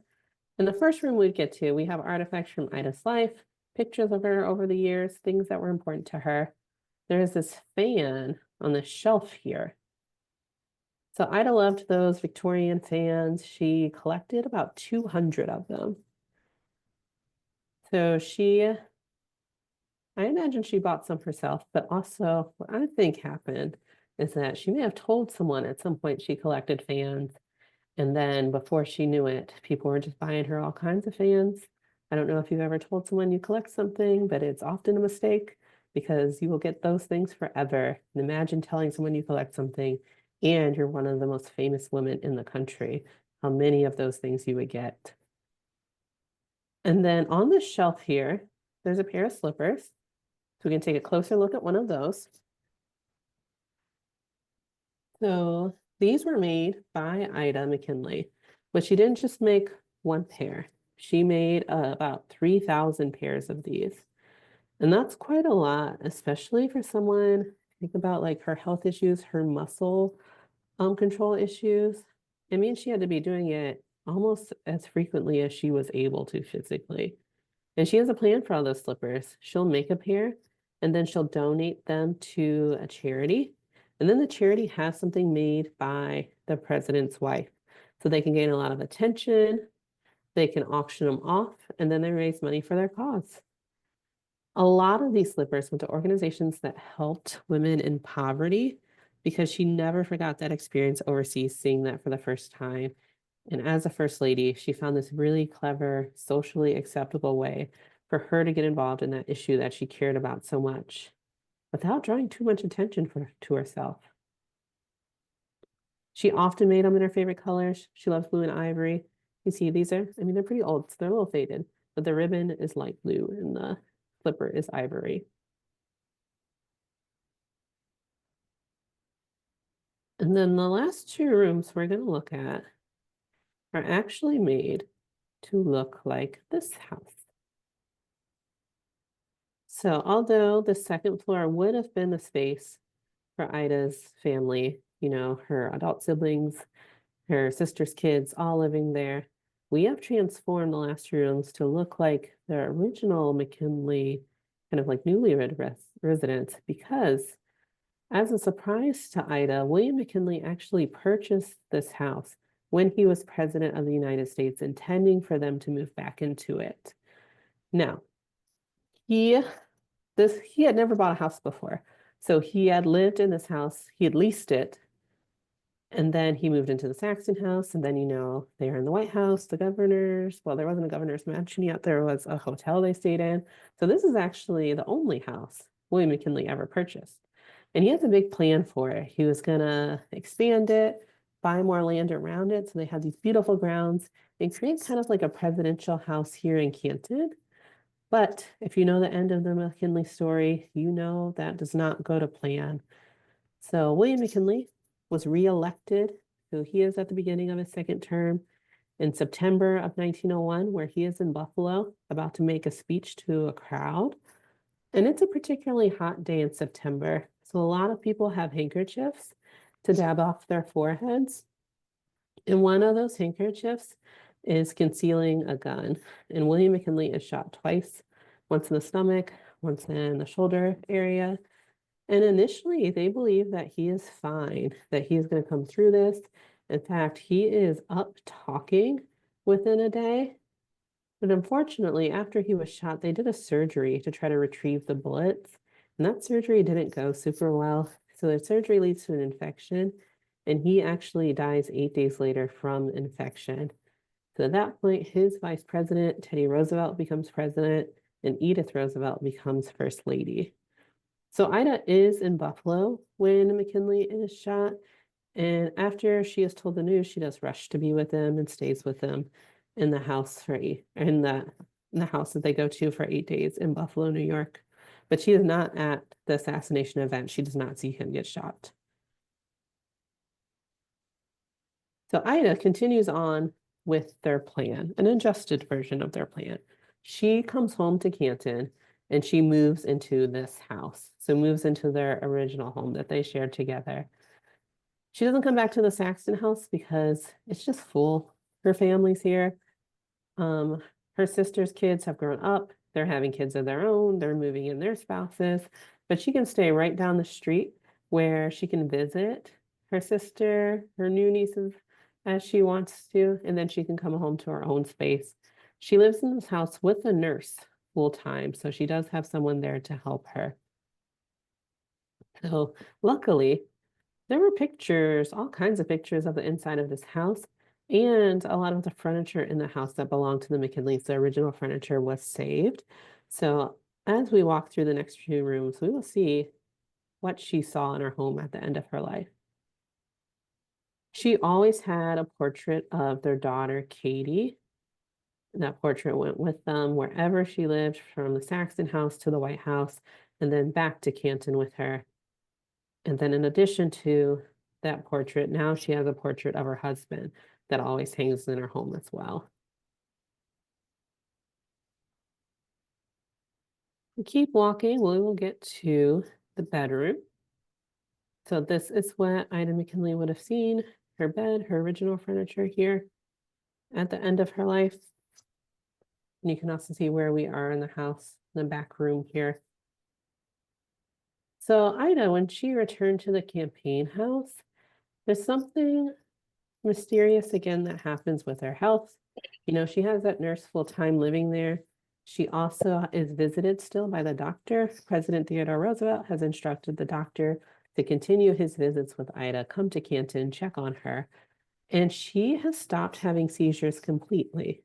in the first room we'd get to, we have artifacts from Ida's life, pictures of her over the years, things that were important to her. There's this fan on the shelf here. So Ida loved those Victorian fans. She collected about 200 of them. So I imagine she bought some herself, but also what I think happened is that she may have told someone at some point she collected fans. And then before she knew it, people were just buying her all kinds of fans. I don't know if you've ever told someone you collect something, but it's often a mistake, because you will get those things forever. And imagine telling someone you collect something and you're one of the most famous women in the country, how many of those things you would get. And then on the shelf here, there's a pair of slippers. So we can take a closer look at one of those. So these were made by Ida McKinley, but she didn't just make one pair. She made about 3,000 pairs of these. And that's quite a lot, especially for someone, think about like her health issues, her muscle control issues. It means she had to be doing it almost as frequently as she was able to physically. And she has a plan for all those slippers. She'll make a pair and then she'll donate them to a charity. And then the charity has something made by the president's wife. So they can gain a lot of attention, they can auction them off, and then they raise money for their cause. A lot of these slippers went to organizations that helped women in poverty because she never forgot that experience overseas, seeing that for the first time. And as a first lady, she found this really clever, socially acceptable way for her to get involved in that issue that she cared about so much without drawing too much attention to herself. She often made them in her favorite colors. She loves blue and ivory. You see, these are, I mean, they're pretty old, so they're a little faded, but the ribbon is light blue and the slipper is ivory. And then the last two rooms we're going to look at are actually made to look like this house. So although the second floor would have been the space for Ida's family, you know, her adult siblings, her sister's kids, all living there, we have transformed the last two rooms to look like the original McKinley kind of like newlywed residence because as a surprise to Ida, William McKinley actually purchased this house when he was president of the United States, intending for them to move back into it. Now, he he had never bought a house before. So he had lived in this house, he had leased it, and then he moved into the Saxton house. And then, you know, they were in the White House, the governor's, well, there wasn't a governor's mansion yet, there was a hotel they stayed in. So this is actually the only house William McKinley ever purchased. And he has a big plan for it. He was gonna expand it, buy more land around it. So they have these beautiful grounds and create kind of like a presidential house here in Canton. But if you know the end of the McKinley story, you know that does not go to plan. So William McKinley was reelected. So he is at the beginning of his second term in September of 1901, where he is in Buffalo about to make a speech to a crowd. And it's a particularly hot day in September. So a lot of people have handkerchiefs to dab off their foreheads. And one of those handkerchiefs is concealing a gun. And William McKinley is shot twice, once in the stomach, once in the shoulder area. And initially, they believe that he is fine, that he's going to come through this. In fact, he is up talking within a day. But unfortunately, after he was shot, they did a surgery to try to retrieve the bullets. And that surgery didn't go super well. So the surgery leads to an infection. And he actually dies 8 days later from infection. So at that point, his vice president, Teddy Roosevelt, becomes president, and Edith Roosevelt becomes first lady. So Ida is in Buffalo when McKinley is shot. And after she is told the news, she does rush to be with them and stays with them in the house in the house that they go to for 8 days in Buffalo, New York. But she is not at the assassination event. She does not see him get shot. So Ida continues on with their plan, an adjusted version of their plan. She comes home to Canton and she moves into this house. So moves into their original home that they shared together. She doesn't come back to the Saxton house because it's just full. Her family's here. Her sister's kids have grown up. They're having kids of their own. They're moving in their spouses. But she can stay right down the street where she can visit her sister, her new nieces, as she wants to. And then she can come home to her own space. She lives in this house with a nurse full time. So she does have someone there to help her. So luckily, there were pictures, all kinds of pictures of the inside of this house, and a lot of the furniture in the house that belonged to the McKinleys, the original furniture was saved. So as we walk through the next few rooms, we will see what she saw in her home at the end of her life. She always had a portrait of their daughter, Katie. And that portrait went with them wherever she lived, from the Saxton house to the White House, and then back to Canton with her. And then in addition to that portrait, now she has a portrait of her husband that always hangs in her home as well. We keep walking, we will get to the bedroom. So this is what Ida McKinley would have seen, her bed, her original furniture here at the end of her life. And you can also see where we are in the house, in the back room here. So Ida, when she returned to the campaign house, there's something mysterious again that happens with her health. You know, she has that nurse full-time living there. She also is visited still by the doctor. President Theodore Roosevelt has instructed the doctor to continue his visits with Ida, come to Canton, check on her. And she has stopped having seizures completely.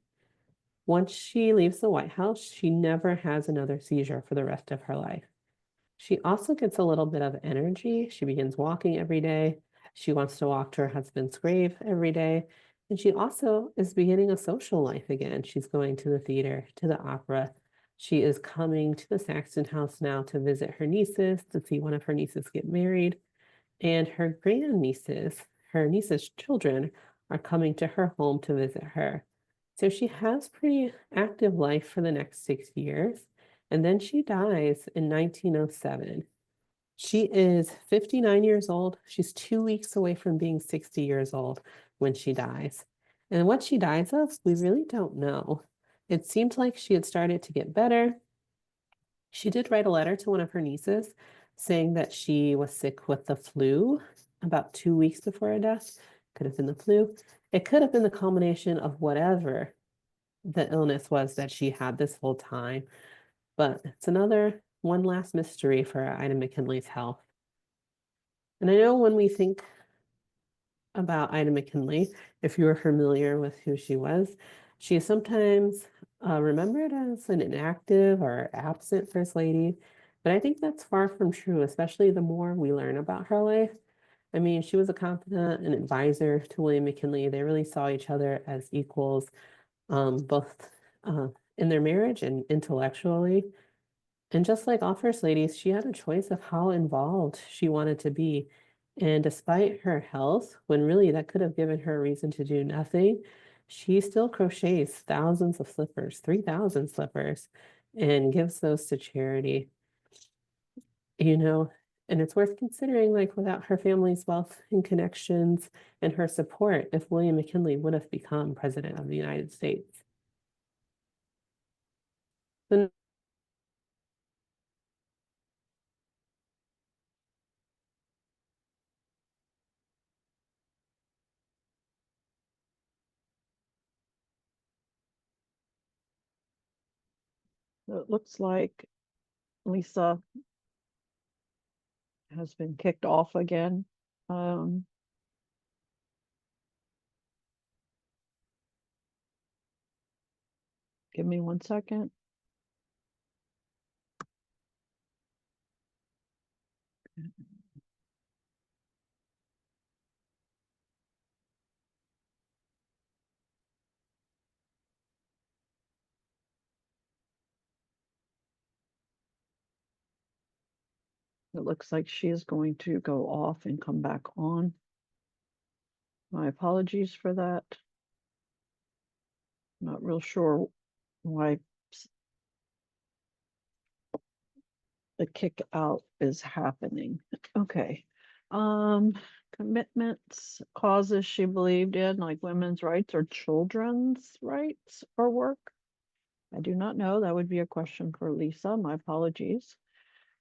Once she leaves the White House, she never has another seizure for the rest of her life. She also gets a little bit of energy. She begins walking every day. She wants to walk to her husband's grave every day. And she also is beginning a social life again. She's going to the theater, to the opera. She is coming to the Saxton house now to visit her nieces, to see one of her nieces get married. And her grandnieces, her niece's children, are coming to her home to visit her. So she has pretty active life for the next 6 years. And then she dies in 1907. She is 59 years old. She's 2 weeks away from being 60 years old when she dies. And what she dies of, we really don't know. It seemed like she had started to get better. She did write a letter to one of her nieces saying that she was sick with the flu about 2 weeks before her death. Could have been the flu. It could have been the combination of whatever the illness was that she had this whole time. But it's another one last mystery for Ida McKinley's health. And I know when we think about Ida McKinley, if you are familiar with who she is sometimes remembered as an inactive or absent First Lady. But I think that's far from true, especially the more we learn about her life. I mean, she was a confidant and advisor to William McKinley. They really saw each other as equals, both uh, in their marriage and intellectually. And just like all first ladies, she had a choice of how involved she wanted to be. And despite her health, when really that could have given her a reason to do nothing, she still crochets thousands of slippers, 3,000 slippers, and gives those to charity. You know, and it's worth considering, like, without her family's wealth and connections and her support, if William McKinley would have become president of the United States. The It looks like Lisa has been kicked off again. Um, Give me 1 second. It looks like she is going to go off and come back on. My apologies for that. Not real sure why the kick out is happening. Okay. Um, Commitments, causes she believed in, like women's rights or children's rights or work. I do not know. That would be a question for Lisa. My apologies.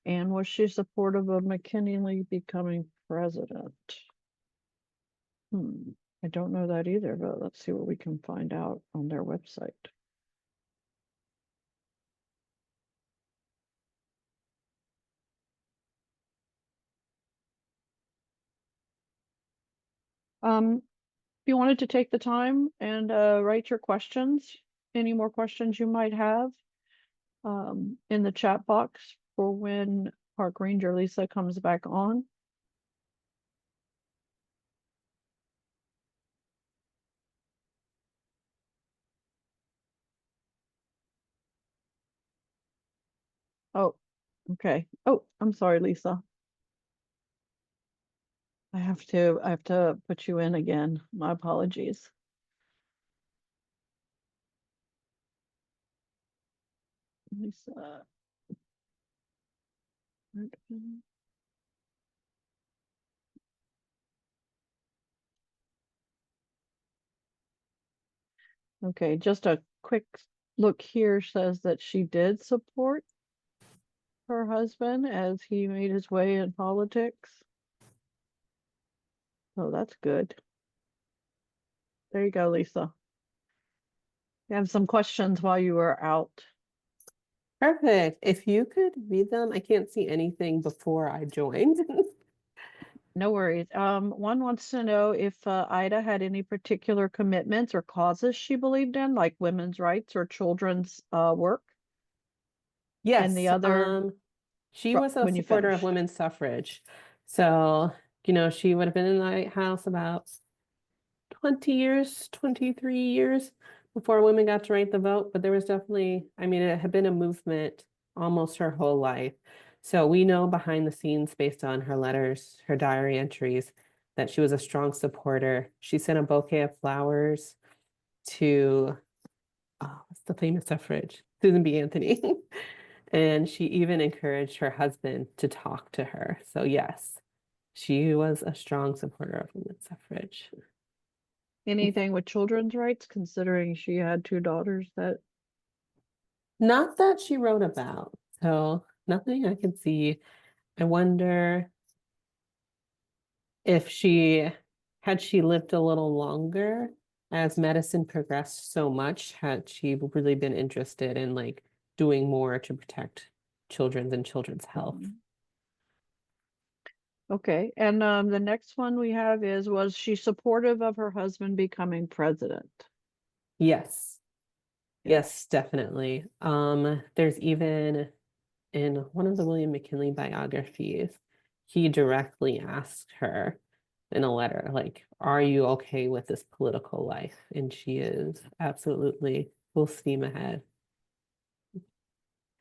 And was she supportive of McKinley becoming president? I don't know that either, but let's see what we can find out on their website. If you wanted to take the time and write your questions, any more questions you might have, in the chat box for when Park Ranger Lisa comes back on. Oh, okay. Oh, I'm sorry, Lisa. I have to put you in again. My apologies. Lisa. Okay, just a quick look here says that she did support her husband as he made his way in politics. Oh, that's good. There you go, Lisa. You have some questions while you were out. Perfect. If you could read them, I can't see anything before I joined. No worries. One wants to know if Ida had any particular commitments or causes she believed in, like women's rights or children's work. And the Yes, other, she was a when you supporter of finish. women's suffrage. So, she would have been in the White House about 20 years, 23 years before women got to write the vote. But there was definitely, I mean, it had been a movement almost her whole life. So we know behind the scenes, based on her letters, her diary entries, that she was a strong supporter. She sent a bouquet of flowers to, oh, what's the famous suffrage? Susan B. Anthony. And she even encouraged her husband to talk to her. So yes, she was a strong supporter of women's suffrage. Anything with children's rights, considering she had two daughters that Not that she wrote about. So nothing I can see. I wonder if had she lived a little longer, as medicine progressed so much, had she really been interested in like doing more to protect children's health. Mhm. Okay, and the next one we have is, was she supportive of her husband becoming president? Yes. Yes. Yes, definitely. There's even in one of the William McKinley biographies, he directly asked her in a letter, like, are you okay with this political life? And she is absolutely full steam ahead,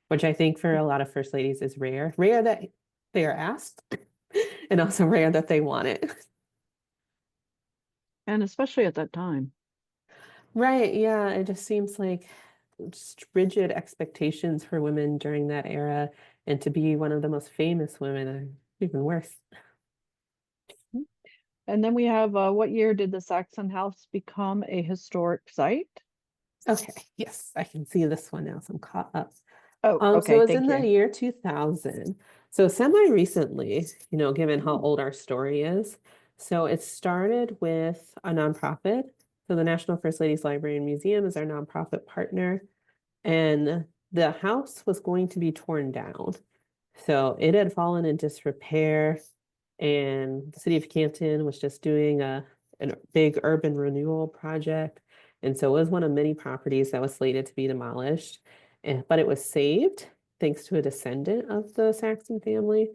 which I think for a lot of first ladies is rare. Rare that they are asked, and also rare that they want it. And especially at that time. Right, yeah, it just seems like just rigid expectations for women during that era, and to be one of the most famous women, even worse. And then we have, what year did the Saxon House become a historic site? Okay, yes, I can see this one now, so I'm caught up. Oh, So okay, it's in thank the you. year 2000. So semi-recently, given how Mm. old our story is. So it started with a nonprofit. So the National First Ladies Library and Museum is our nonprofit partner. And the house was going to be torn down. So it had fallen in disrepair, and the city of Canton was just doing a big urban renewal project. And so it was one of many properties that was slated to be demolished. But it was saved thanks to a descendant of the Saxon family.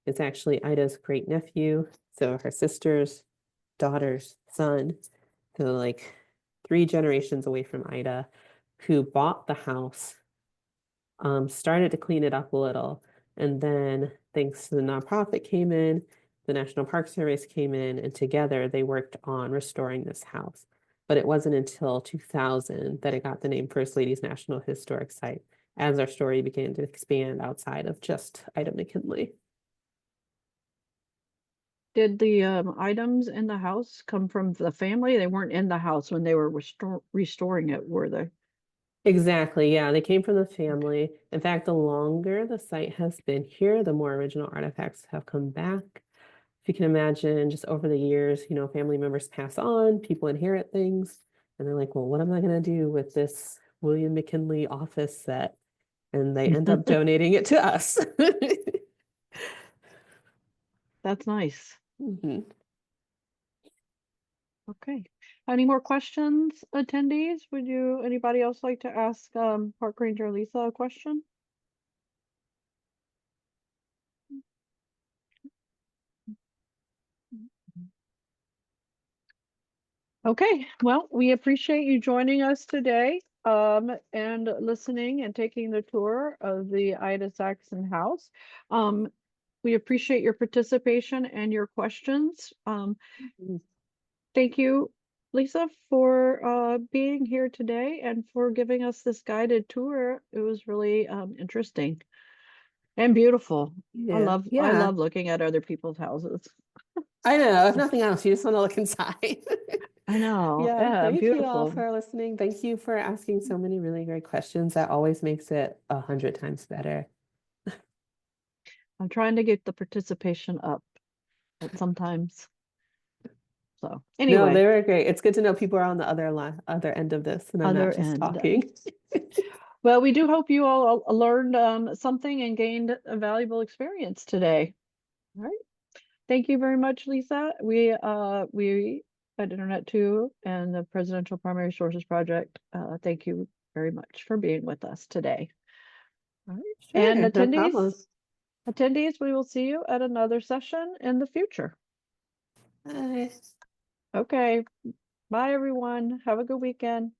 It's actually Ida's great nephew. So her sister's daughter's son. So like 3 generations away from Ida, who bought the house, started to clean it up a little. And then thanks to the nonprofit came in, the National Park Service came in, and together they worked on restoring this house. But it wasn't until 2000 that it got the name First Ladies National Historic Site, as our story began to expand outside of just Ida McKinley. Did the items in the house come from the family? They weren't in the house when they were restoring it, were they? Exactly. Yeah, they came from the Okay. family. In fact, the longer the site has been here, the more original artifacts have come back. If you can imagine, just over the years, family members pass on, people inherit things, and they're like, well, what am I going to do with this William McKinley office set? And they end up donating it to us. That's nice. Mhm. Okay. Any more questions, attendees? Anybody else like to ask Park Ranger Lisa a question? Okay, well, we appreciate you joining us today, and listening and taking the tour of the Ida Saxon House. We appreciate your participation and your questions. Thank you, Lisa, for being here today and for giving us this guided tour. It was really interesting. And beautiful. Yeah, I yeah. love looking at other people's houses. I know. If nothing else, you just want to look inside. I know. Yeah, Yeah, thank you all beautiful. for listening. Thank you for asking so many really great questions. That always makes it 100 times better. I'm trying to get the participation up, but sometimes. So No, anyway, they were great. It's good to know people are on the other end of this, and I'm not other just end. talking. Well, we do hope you all learned something and gained a valuable experience today. All right. Thank you very much, Lisa. We at Internet 2 and the Presidential Primary Sources Project, thank you very much for being with us today. All right. And Sure, no problem. attendees, we will see you at another session in the future. Bye. Okay. Bye, everyone. Have a good weekend.